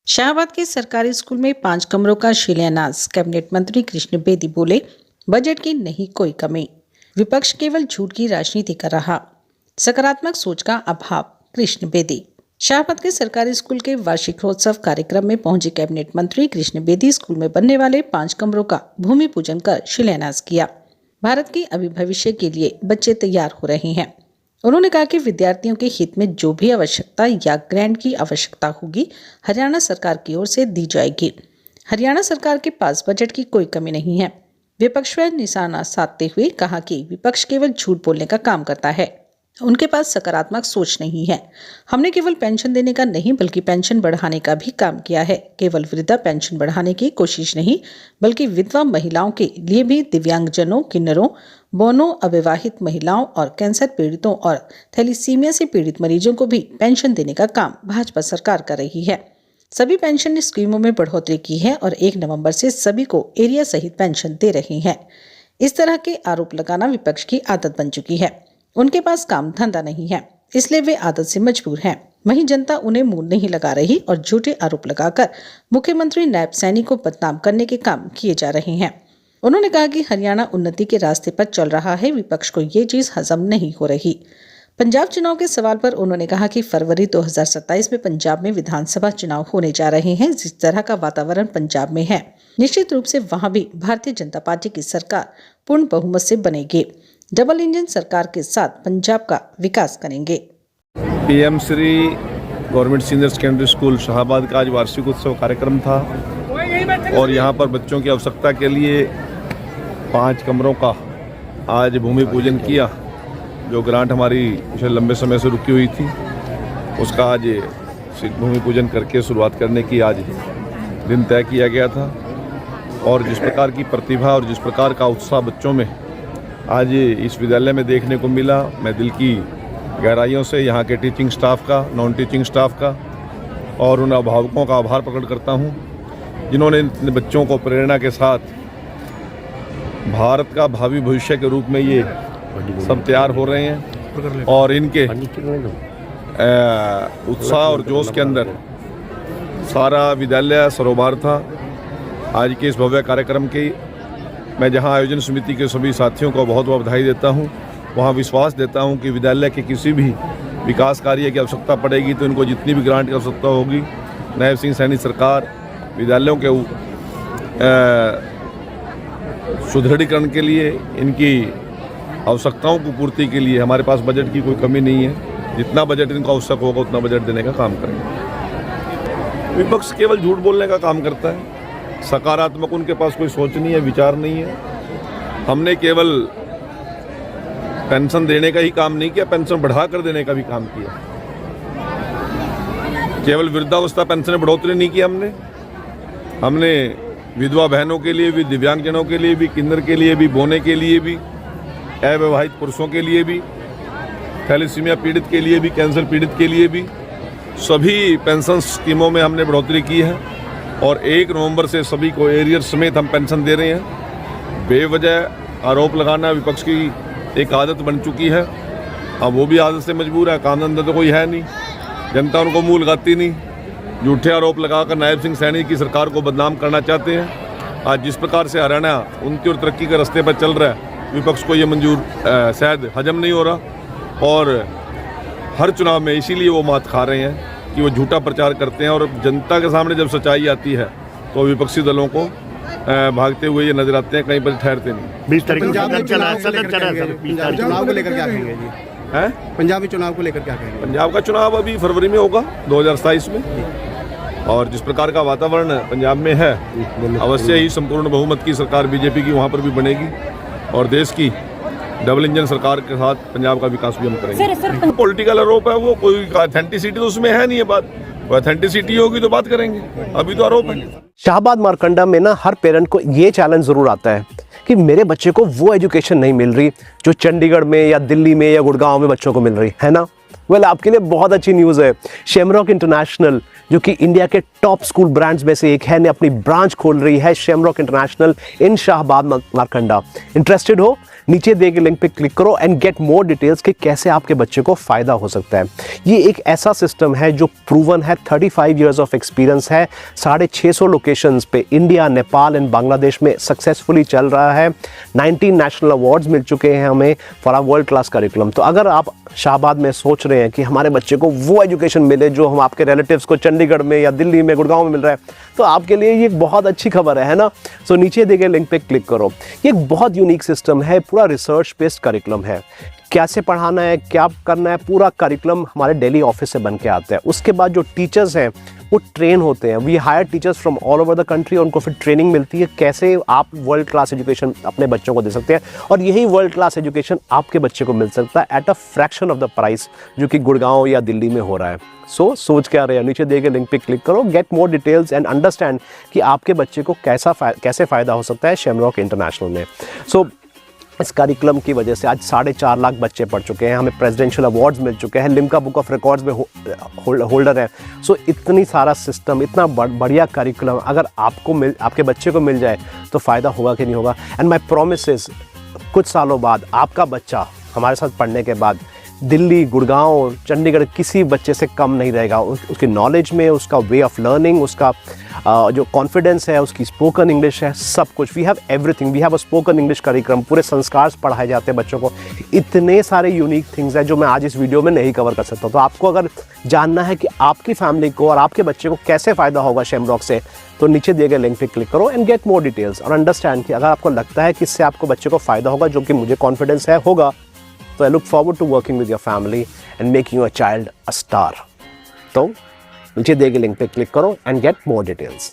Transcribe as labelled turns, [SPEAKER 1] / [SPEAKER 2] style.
[SPEAKER 1] शाहबाद के सरकारी स्कूल में 5 कमरों का शिलान्यास। कैबिनेट मंत्री कृष्ण बेदी बोले, बजट की नहीं कोई कमी, विपक्ष केवल झूठ की राजनीति कर रहा, सकारात्मक सोच का अभाव। कृष्ण बेदी। शाहबाद के सरकारी स्कूल के वार्षिकोत्सव कार्यक्रम में पहुंचे कैबिनेट मंत्री कृष्ण बेदी स्कूल में बनने वाले 5 कमरों का भूमि पूजन कर शिलान्यास किया। भारत के अभी भविष्य के लिए बच्चे तैयार हो रहे हैं। उन्होंने कहा कि विद्यार्थियों के हित में जो भी आवश्यकता या ग्रांट की आवश्यकता होगी, हरियाणा सरकार की ओर से दी जाएगी। हरियाणा सरकार के पास बजट की कोई कमी नहीं है। विपक्ष पर निशाना साधते हुए कहा कि विपक्ष केवल झूठ बोलने का काम करता है, उनके पास सकारात्मक सोच नहीं है। हमने केवल पेंशन देने का नहीं बल्कि पेंशन बढ़ाने का भी काम किया है। केवल वृद्धा पेंशन बढ़ाने की कोशिश नहीं बल्कि विधवा महिलाओं के लिए भी, दिव्यांगजनों, किन्नरों, बोनों, अविवाहित महिलाओं और कैंसर पीड़ितों और थैलीसीमिया से पीड़ित मरीजों को भी पेंशन देने का काम भाजपा सरकार कर रही है। सभी पेंशन स्कीमों में बढ़ोतरी की है और 1 नवंबर से सभी को एरिया सहित पेंशन दे रही है। इस तरह के आरोप लगाना विपक्ष की आदत बन चुकी है। उनके पास काम धंधा नहीं है, इसलिए वे आदत से मजबूर हैं। वहीं जनता उन्हें मुंह नहीं लगा रही और झूठे आरोप लगाकर मुख्यमंत्री नायब सैनी को बदनाम करने के काम किए जा रहे हैं। उन्होंने कहा कि हरियाणा उन्नति के रास्ते पर चल रहा है, विपक्ष को ये चीज हजम नहीं हो रही। पंजाब चुनाव के सवाल पर उन्होंने कहा कि फरवरी 2027 में पंजाब में विधानसभा चुनाव होने जा रहे हैं। जिस तरह का वातावरण पंजाब में है, निश्चित रूप से वहां भी भारतीय जनता पार्टी की सरकार पूर्ण बहुमत से बनेगी। डबल इंजन सरकार के साथ पंजाब का विकास करेंगे।
[SPEAKER 2] PM Shri government senior secondary school Shahbad का आज वार्षिक उत्सव कार्यक्रम था और यहाँ पर बच्चों की आवश्यकता के लिए 5 कमरों का आज भूमि पूजन किया। जो ग्रांट हमारी पिछले लंबे समय से रुकी हुई थी, उसका आज भूमि पूजन करके शुरुआत करने की आज दिन तय किया गया था। और जिस प्रकार की प्रतिभा और जिस प्रकार का उत्साह बच्चों में आज इस विद्यालय में देखने को मिला, मैं दिल की गहराइयों से यहाँ के टीचिंग स्टाफ का, नॉन टीचिंग स्टाफ का और उन अभिभावकों का आभार प्रकट करता हूँ, जिन्होंने अपने बच्चों को प्रेरणा के साथ भारत का भावी भविष्य के रूप में ये सब तैयार हो रहे हैं। और इनके उत्साह और जोश के अंदर सारा विद्यालय सरोबार था। आज के इस भव्य कार्यक्रम की मैं जहां आयोजन समिति के सभी साथियों को बहुत बहुत बधाई देता हूं, वहां विश्वास देता हूं कि विद्यालय के किसी भी विकास कार्य की आवश्यकता पड़ेगी तो इनको जितनी भी ग्रांट की आवश्यकता होगी, नायब सिंह सैनी सरकार विद्यालयों के सुदृढ़ीकरण के लिए, इनकी आवश्यकताओं की पूर्ति के लिए हमारे पास बजट की कोई कमी नहीं है। जितना बजट इनको आवश्यक होगा उतना बजट देने का काम करेंगे। विपक्ष केवल झूठ बोलने का काम करता है, सकारात्मक उनके पास कोई सोच नहीं है, विचार नहीं है। हमने केवल पेंशन देने का ही काम नहीं किया, पेंशन बढ़ाकर देने का भी काम किया। केवल वृद्धावस्था पेंशन में बढ़ोतरी नहीं की हमने विधवा बहनों के लिए भी, दिव्यांगजनों के लिए भी, किन्नर के लिए भी, बोने के लिए भी, अविवाहित पुरुषों के लिए भी, थैलीसीमिया पीड़ित के लिए भी, कैंसर पीड़ित के लिए भी, सभी पेंशन स्कीमों में हमने बढ़ोतरी की है। और 1 नवंबर से सभी को एरियर समेत हम पेंशन दे रहे हैं। बेवजह आरोप लगाना विपक्ष की एक आदत बन चुकी है। अब वो भी आदत से मजबूर है, काम धंधा तो कोई है नहीं, जनता उनको मुंह लगाती नहीं, झूठे आरोप लगाकर नायब सिंह सैनी की सरकार को बदनाम करना चाहते हैं। आज जिस प्रकार से हरियाणा उन्नति और तरक्की के रास्ते पर चल रहा है, विपक्ष को ये मंजूर शायद हजम नहीं हो रहा। और हर चुनाव में इसीलिए वो मात खा रहे हैं कि वो झूठा प्रचार करते हैं और जनता के सामने जब सच्चाई आती है तो विपक्षी दलों को भागते हुए ये नजर आते हैं, कहीं पर ठहरते नहीं।
[SPEAKER 3] 20 तारीख चुनाव को लेकर क्या कहेंगे जी?
[SPEAKER 2] हैं?
[SPEAKER 3] पंजाबी चुनाव को लेकर क्या कहेंगे?
[SPEAKER 2] पंजाब का चुनाव अभी फरवरी में होगा 2027 में। और जिस प्रकार का वातावरण पंजाब में है, अवश्य ही संपूर्ण बहुमत की सरकार बीजेपी की वहाँ पर भी बनेगी और देश की डबल इंजन सरकार के साथ पंजाब का विकास भी हम करेंगे। पॉलिटिकल आरोप है, वो कोई ऑथेंटिसिटी तो उसमें है नहीं। है बात ऑथेंटिसिटी होगी तो बात करेंगे, अभी तो आरोप है।
[SPEAKER 4] शाहबाद मारकंडा में ना हर पेरेंट को ये चैलेंज जरूर आता है कि मेरे बच्चे को वो एजुकेशन नहीं मिल रही जो चंडीगढ़ में या दिल्ली में या गुड़गांव में बच्चों को मिल रही है ना। वेल, आपके लिए बहुत अच्छी न्यूज़ है। शेमरॉक इंटरनेशनल, जो कि इंडिया के टॉप स्कूल ब्रांड्स में से एक है, ने अपनी ब्रांच खोल रही है शेमरॉक इंटरनेशनल इन शाहबाद मारकंडा। इंटरेस्टेड हो नीचे दिए गए लिंक पे क्लिक करो एंड गेट मोर डिटेल्स कि कैसे आपके बच्चे को फ़ायदा हो सकता है। ये एक ऐसा सिस्टम है जो प्रूवन है, 35 इयर्स ऑफ एक्सपीरियंस है, 650 लोकेशंस पे इंडिया, नेपाल एंड बांग्लादेश में सक्सेसफुली चल रहा है। 19 नेशनल अवार्ड्स मिल चुके हैं हमें for our world class curriculum. तो अगर आप शाहबाद में सोच रहे हैं कि हमारे बच्चे को वो एजुकेशन मिले जो हम आपके रिलेटिव्स को चंडीगढ़ में या दिल्ली में, गुड़गांव में मिल रहा है, तो आपके लिए ये एक बहुत अच्छी खबर है ना। सो नीचे दिए गए लिंक पे क्लिक करो। ये एक बहुत यूनिक सिस्टम है, पूरा रिसर्च बेस्ड करिकुलम है। कैसे पढ़ाना है, क्या करना है, पूरा करिकुलम हमारे दिल्ली ऑफिस से बन के आता है। उसके बाद जो टीचर्स हैं वो ट्रेन होते हैं। We hire teachers from all over the country और उनको फिर ट्रेनिंग मिलती है कैसे आप वर्ल्ड क्लास एजुकेशन अपने बच्चों को दे सकते हैं। और यही वर्ल्ड क्लास एजुकेशन आपके बच्चे को मिल सकता है at a fraction of the price जो कि गुड़गांव या दिल्ली में हो रहा है। सो सोच क्या रहे हैं, नीचे दिए गए लिंक पे क्लिक करो, get more details and understand कि आपके बच्चे को कैसे फ़ायदा हो सकता है शेमरॉक इंटरनेशनल में। सो इस करिकुलम की वजह से आज 4.5 लाख बच्चे पढ़ चुके हैं, हमें प्रेसिडेंशियल अवार्ड्स मिल चुके हैं, लिम्का बुक ऑफ रिकॉर्ड्स में होल्डर हैं। सो इतनी सारा सिस्टम, इतना बढ़िया करिकुलम अगर आपके बच्चे को मिल जाए तो फ़ायदा होगा कि नहीं होगा। एंड माई प्रॉमिस इज़ कुछ सालों बाद आपका बच्चा हमारे साथ पढ़ने के बाद दिल्ली, गुड़गांव, चंडीगढ़ किसी बच्चे से कम नहीं रहेगा। उसकी नॉलेज में, उसका वे ऑफ लर्निंग, उसका जो कॉन्फिडेंस है, उसकी स्पोकन इंग्लिश है, सब कुछ। We have everything. We have a spoken English curriculum, पूरे संस्कार पढ़ाए जाते हैं बच्चों को। इतने सारे यूनिक थिंग्स हैं जो मैं आज इस वीडियो में नहीं कवर कर सकता। तो आपको अगर जानना है कि आपकी फैमिली को और आपके बच्चे को कैसे फ़ायदा होगा शेमरॉक से, तो नीचे दिए गए लिंक पे क्लिक करो एंड गेट मोर डिटेल्स और अंडरस्टैंड कि अगर आपको लगता है कि इससे आपको बच्चे को फ़ायदा होगा, जो कि मुझे कॉन्फिडेंस है होगा, तो I look forward to working with your family and making your child a star. तो नीचे दिए गए लिंक पे क्लिक करो and get more details.